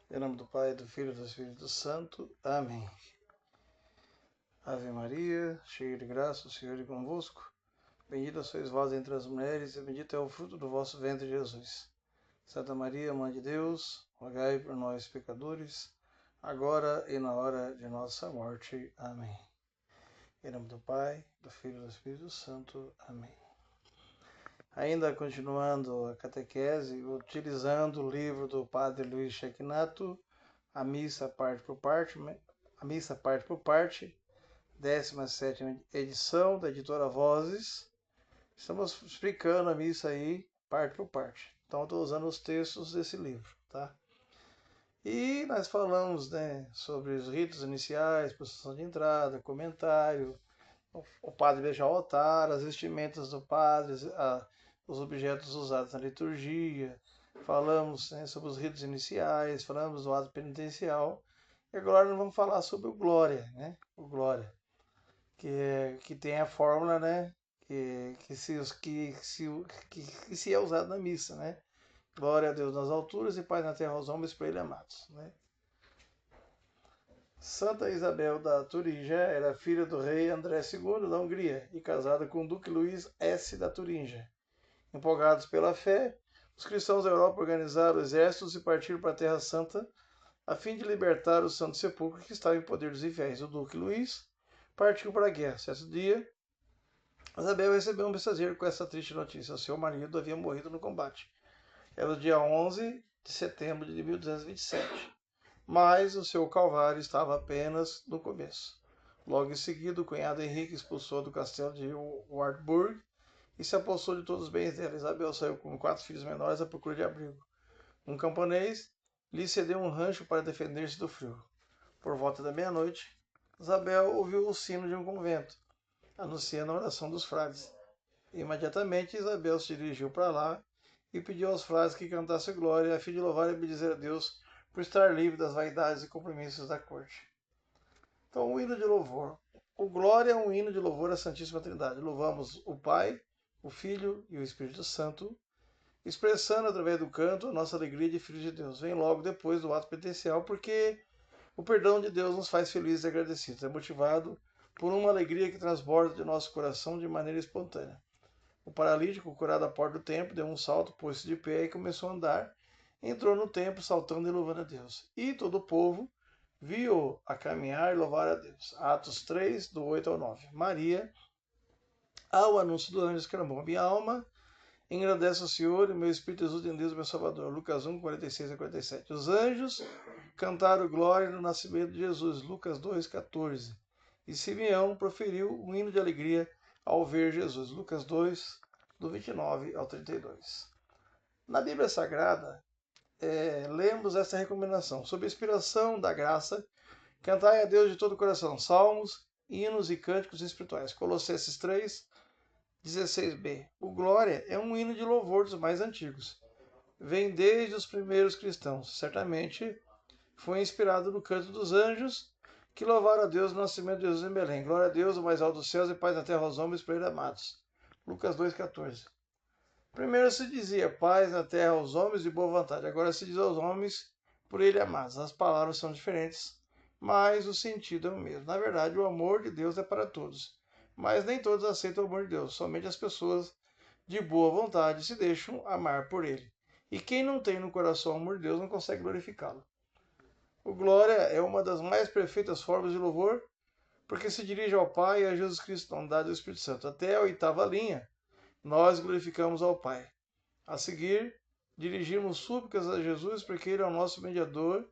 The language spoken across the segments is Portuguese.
Em nome do Pai, do Filho e do Espírito Santo. Amém. Ave Maria, cheia de graça, o Senhor é convosco. Bendita sois vós entre as mulheres, e bendito é o fruto do vosso ventre, Jesus. Santa Maria, Mãe de Deus, rogai por nós, pecadores, agora e na hora de nossa morte. Amém. Em nome do Pai, do Filho e do Espírito Santo. Amém. Ainda continuando a catequese, utilizando o livro do Padre Luiz Schecknato, a missa parte por parte, 17ª edição da editora Vozes. Estamos explicando a missa aí, parte por parte. Então, estou usando os textos desse livro, tá? E nós falamos, sobre os ritos iniciais, procissão de entrada, comentário, o padre beijar o altar, as vestimentas do padre, os objetos usados na liturgia. Falamos sobre os ritos iniciais, falamos do ato penitencial. E agora nós vamos falar sobre o Glória, O Glória, que tem a fórmula, que se é usado na missa, Glória a Deus nas alturas e paz na terra aos homens por ele amados, Santa Isabel da Turingia era filha do rei André II da Hungria e casada com o duque Luís S. da Turingia. Empolgados pela fé, os cristãos da Europa organizaram exércitos e partiram para a Terra Santa a fim de libertar o Santo Sepulcro que estava em poder dos infiéis. O duque Luís partiu para a guerra. Certo dia, Isabel recebeu um mensageiro com essa triste notícia. O seu marido havia morrido no combate. Era o dia 11 de setembro de 1227. Mas o seu calvário estava apenas no começo. Logo em seguida, o cunhado Henrique expulsou do castelo de Wartburg e se apossou de todos os bens dela. Isabel saiu com 4 filhos menores à procura de abrigo. Um camponês lhe cedeu um rancho para defender-se do frio. Por volta da meia-noite, Isabel ouviu o sino de um convento, anunciando a oração dos frades. Imediatamente, Isabel se dirigiu para lá e pediu aos frades que cantassem glória, a fim de louvar e bendizer a Deus por estar livre das vaidades e compromissos da corte. Então, o hino de louvor. O Glória é um hino de louvor à Santíssima Trindade. Louvamos o Pai, o Filho e o Espírito Santo, expressando através do canto a nossa alegria de filhos de Deus. Vem logo depois do ato penitencial, porque o perdão de Deus nos faz felizes e agradecidos. É motivado por uma alegria que transborda de nosso coração de maneira espontânea. O paralítico, curado à porta do templo, deu um salto, pôs-se de pé e começou a andar. Entrou no templo, saltando e louvando a Deus. E todo o povo viu a caminhar e louvar a Deus. Atos 3, do 8 ao 9. Maria, ao anúncio do anjo, exclamou: minha alma engrandece o Senhor e meu espírito exulta em Deus, meu Salvador. Lucas 1, 46 a 47. Os anjos cantaram glória no nascimento de Jesus. Lucas 2, 14. E Simeão proferiu um hino de alegria ao ver Jesus. Lucas 2, do 29 ao 32. Na Bíblia Sagrada, lemos essa recomendação. Sob a inspiração da graça, cantai a Deus de todo o coração. Salmos, hinos e cânticos espirituais. Colossenses 3, 16b. O Glória é um hino de louvor dos mais antigos. Vem desde os primeiros cristãos. Certamente foi inspirado no canto dos anjos que louvaram a Deus no nascimento de Jesus em Belém. Glória a Deus, o mais alto dos céus, e paz na terra aos homens por ele amados. Lucas 2,14. Primeiro se dizia paz na terra aos homens de boa vontade. Agora se diz aos homens por ele amados. As palavras são diferentes, mas o sentido é o mesmo. Na verdade, o amor de Deus é para todos. Mas nem todos aceitam o amor de Deus. Somente as pessoas de boa vontade se deixam amar por ele. E quem não tem no coração o amor de Deus não consegue glorificá-lo. O Glória é uma das mais perfeitas formas de louvor, porque se dirige ao Pai e a Jesus Cristo na unidade do Espírito Santo. Até a 8ª linha, nós glorificamos ao Pai. A seguir, dirigimos súplicas a Jesus, porque Ele é o nosso mediador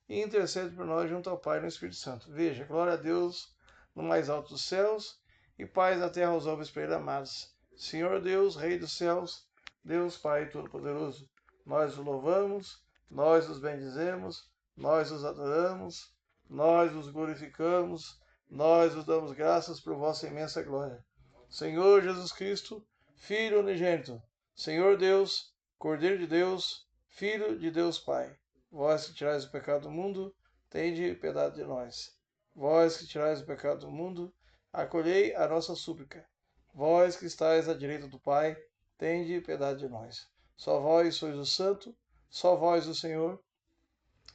e intercede por nós junto ao Pai no Espírito Santo. Veja, glória a Deus no mais alto dos céus e paz na terra aos homens por ele amados. Senhor Deus, Rei dos céus, Deus Pai Todo-Poderoso, nós o louvamos, nós os bendizemos, nós os adoramos, nós os glorificamos, nós os damos graças por vossa imensa glória. Senhor Jesus Cristo, Filho unigênito, Senhor Deus, Cordeiro de Deus, Filho de Deus Pai, vós que tirais o pecado do mundo, tende piedade de nós. Vós que tirais o pecado do mundo, acolhei a nossa súplica. Vós que estáis à direita do Pai, tende piedade de nós. Só vós sois o Santo, só vós o Senhor,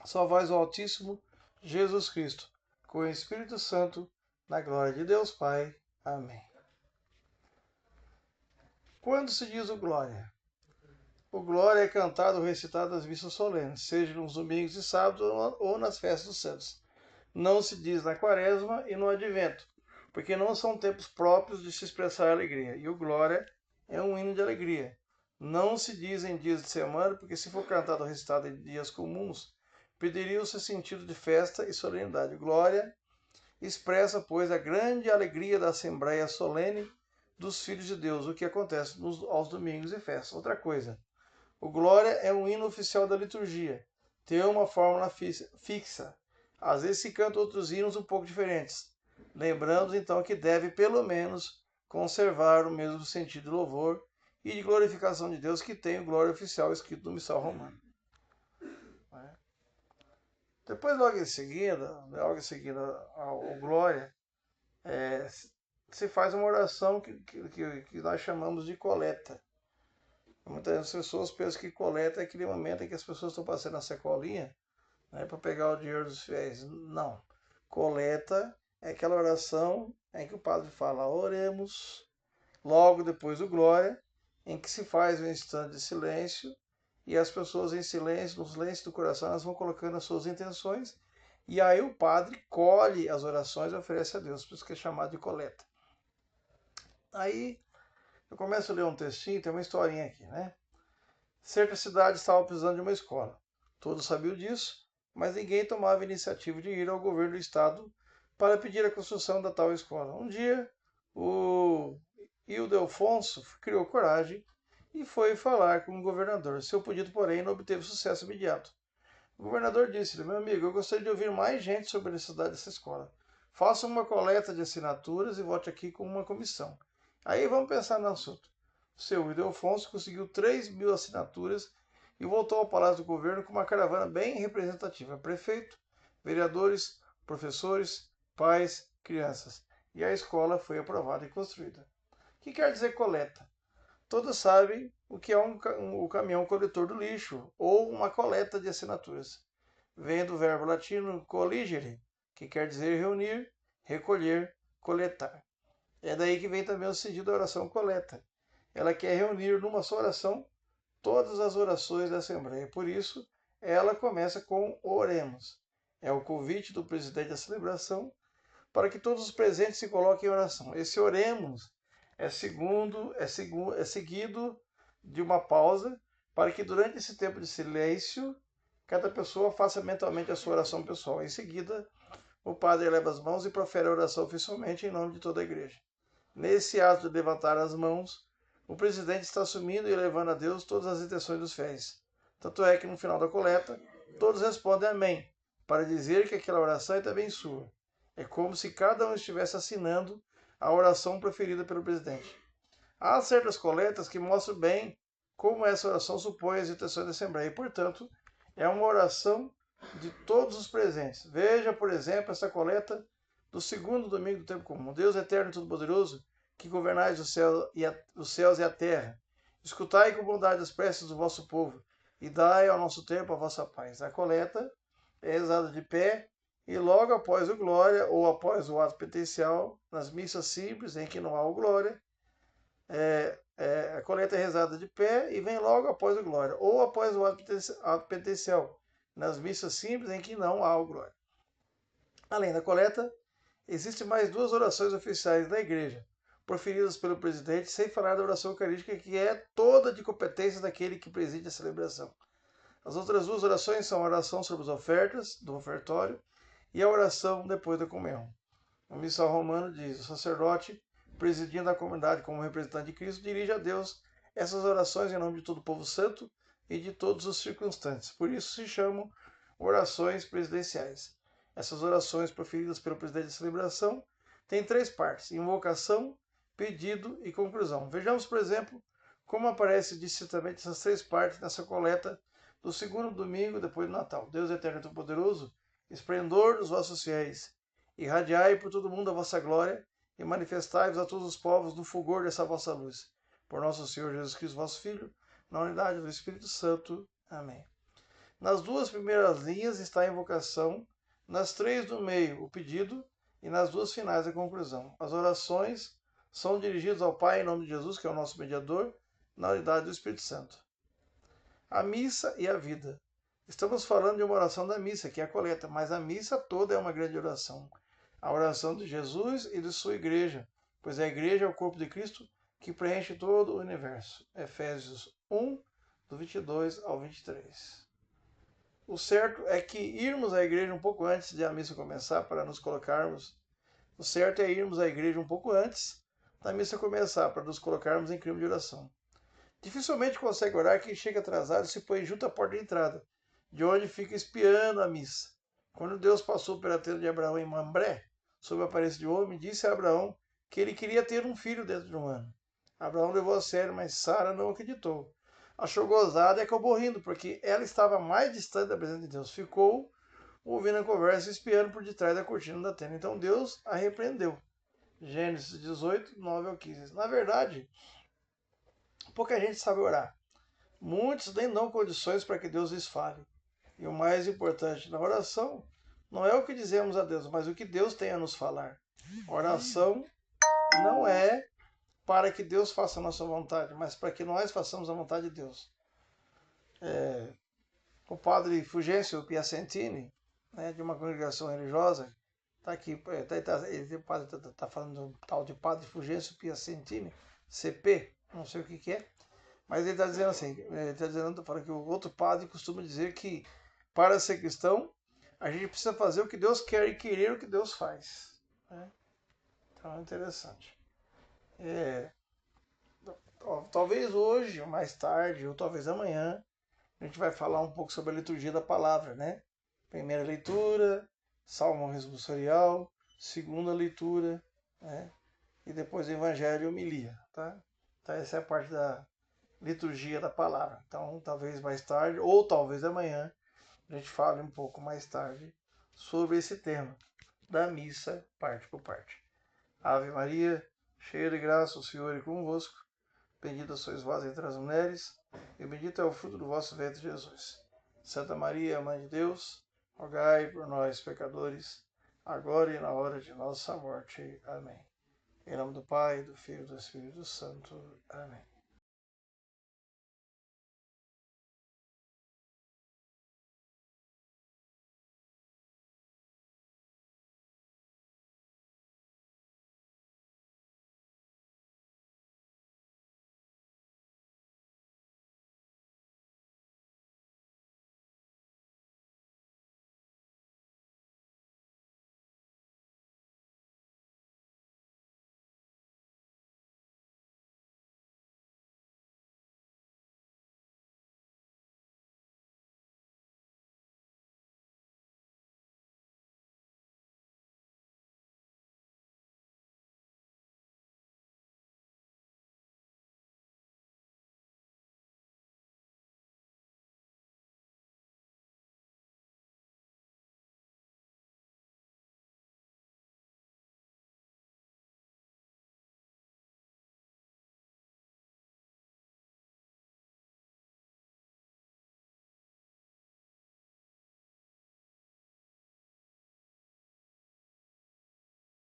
só vós o Altíssimo Jesus Cristo, com o Espírito Santo, na glória de Deus Pai. Amém. Quando se diz o glória? O glória é cantado ou recitado nas missas solenes, seja nos domingos e sábados ou nas festas dos santos. Não se diz na quaresma e no advento, porque não são tempos próprios de se expressar alegria. E o glória é um hino de alegria. Não se diz em dias de semana, porque se for cantado ou recitado em dias comuns, perderia o seu sentido de festa e solenidade. Glória expressa, pois, a grande alegria da Assembleia Solene dos filhos de Deus, o que acontece aos domingos e festas. Outra coisa, o Glória é um hino oficial da liturgia, tem uma fórmula fixa. Às vezes se canta outros hinos um pouco diferentes. Lembrando então que deve, pelo menos, conservar o mesmo sentido de louvor e de glorificação de Deus que tem o Glória oficial escrito no Missal Romano. Depois, logo em seguida ao Glória, se faz uma oração que nós chamamos de coleta. Muitas pessoas pensam que coleta é aquele momento em que as pessoas estão passando a sacolinha, né, para pegar o dinheiro dos fiéis. Não. Coleta é aquela oração em que o padre fala, oremos, logo depois do Glória, em que se faz um instante de silêncio e as pessoas em silêncio, no silêncio do coração, elas vão colocando as suas intenções e aí o padre colhe as orações e oferece a Deus, por isso que é chamado de coleta. Aí eu começo a ler um textinho, tem uma historinha aqui, né? Certa cidade estava precisando de uma escola. Todos sabiam disso, mas ninguém tomava a iniciativa de ir ao governo do estado para pedir a construção da tal escola. Um dia, o Ildefonso criou coragem e foi falar com o governador. Seu pedido, porém, não obteve sucesso imediato. O governador disse-lhe, meu amigo, eu gostaria de ouvir mais gente sobre a necessidade dessa escola. Faça uma coleta de assinaturas e volte aqui com uma comissão. Aí vamos pensar no assunto. O seu Ildefonso conseguiu 3.000 assinaturas e voltou ao Palácio do Governo com uma caravana bem representativa. Prefeito, vereadores, professores, pais, crianças. E a escola foi aprovada e construída. O que quer dizer coleta? Todos sabem o que é o caminhão coletor do lixo ou uma coleta de assinaturas. Vem do verbo latino colligere, que quer dizer reunir, recolher, coletar. É daí que vem também o sentido da oração coleta. Ela quer reunir numa só oração todas as orações da Assembleia. Por isso, ela começa com oremos. É o convite do presidente da celebração para que todos os presentes se coloquem em oração. Esse oremos é seguido de uma pausa para que durante esse tempo de silêncio cada pessoa faça mentalmente a sua oração pessoal. Em seguida, o padre eleva as mãos e profere a oração oficialmente em nome de toda a igreja. Nesse ato de levantar as mãos, o presidente está assumindo e elevando a Deus todas as intenções dos fiéis. Tanto é que no final da coleta, todos respondem amém, para dizer que aquela oração é também sua. É como se cada um estivesse assinando a oração preferida pelo presidente. Há certas coletas que mostram bem como essa oração supõe as intenções da Assembleia e, portanto, é uma oração de todos os presentes. Veja, por exemplo, essa coleta do segundo domingo do tempo comum. Deus eterno e todo-poderoso, que governais os céus e a terra, escutai com bondade as preces do vosso povo e dai ao nosso tempo a vossa paz. A coleta é rezada de pé e logo após o Glória ou após o ato penitencial, nas missas simples em que não há o Glória, a coleta é rezada de pé e vem logo após o Glória, ou após o ato penitencial, nas missas simples em que não há o Glória. Além da coleta, existem mais duas orações oficiais da Igreja, proferidas pelo presidente, sem falar da oração eucarística, que é toda de competência daquele que preside a celebração. As outras duas orações são a oração sobre as ofertas, do ofertório, e a oração depois da comunhão. O Missal Romano diz, o sacerdote, presidindo a comunidade como representante de Cristo, dirige a Deus essas orações em nome de todo o povo santo e de todos os circunstantes. Por isso se chamam orações presidenciais. Essas orações proferidas pelo presidente da celebração têm três partes, invocação, pedido e conclusão. Vejamos, por exemplo, como aparece distintamente essas três partes nessa coleta do segundo domingo depois do Natal. Deus eterno e todo-poderoso, esplendor dos vossos fiéis, irradiai por todo mundo a vossa glória e manifestai-vos a todos os povos no fulgor dessa vossa luz. Por nosso Senhor Jesus Cristo, vosso Filho, na unidade do Espírito Santo. Amém. Nas duas primeiras linhas está a invocação, nas três do meio o pedido e nas duas finais a conclusão. As orações são dirigidas ao Pai em nome de Jesus, que é o nosso mediador, na unidade do Espírito Santo. A missa e a vida. Estamos falando de uma oração da missa, que é a coleta, mas a missa toda é uma grande oração. A oração de Jesus e de sua igreja, pois a igreja é o corpo de Cristo que preenche todo o universo. Efésios 1, do 22 ao 23. O certo é que irmos à igreja um pouco antes de a missa começar, para nos colocarmos. O certo é irmos à igreja um pouco antes da missa começar, para nos colocarmos em clima de oração. Dificilmente consegue orar quem chega atrasado e se põe junto à porta de entrada, de onde fica espiando a missa. Quando Deus passou pela tenda de Abraão em Mambré, sob a aparência de homem, disse a Abraão que ele queria ter um filho dentro de um ano. Abraão levou a sério, mas Sara não acreditou. Achou gozada e acabou rindo, porque ela estava mais distante da presença de Deus. Ficou ouvindo a conversa e espiando por detrás da cortina da tenda. Então Deus a repreendeu. Gênesis 18, 9 ao 15. Na verdade, pouca gente sabe orar. Muitos nem dão condições para que Deus lhes fale. E o mais importante na oração não é o que dizemos a Deus, mas o que Deus tem a nos falar. Oração não é para que Deus faça a nossa vontade, mas para que nós façamos a vontade de Deus. O padre Fulgêncio Piacentini, né, de uma congregação religiosa, está aqui, o padre está falando do tal de padre Fulgêncio Piacentini, CP, não sei o que é, mas ele está dizendo assim, falando que o outro padre costuma dizer que para ser cristão, a gente precisa fazer o que Deus quer e querer o que Deus faz. Né? Então é interessante. Talvez hoje, ou mais tarde, ou talvez amanhã, a gente vai falar um pouco sobre a liturgia da palavra, né? Primeira leitura, salmo responsorial, segunda leitura, né? E depois o evangelho e homilia, tá? Então essa é a parte da liturgia da palavra. Então talvez mais tarde, ou talvez amanhã, a gente fale um pouco mais tarde sobre esse tema da missa, parte por parte. Ave Maria, cheia de graça, o Senhor é convosco. Bendita sois vós entre as mulheres, e bendito é o fruto do vosso ventre, Jesus. Santa Maria, Mãe de Deus, rogai por nós, pecadores, agora e na hora de nossa morte. Amém. Em nome do Pai, do Filho e do Espírito Santo. Amém.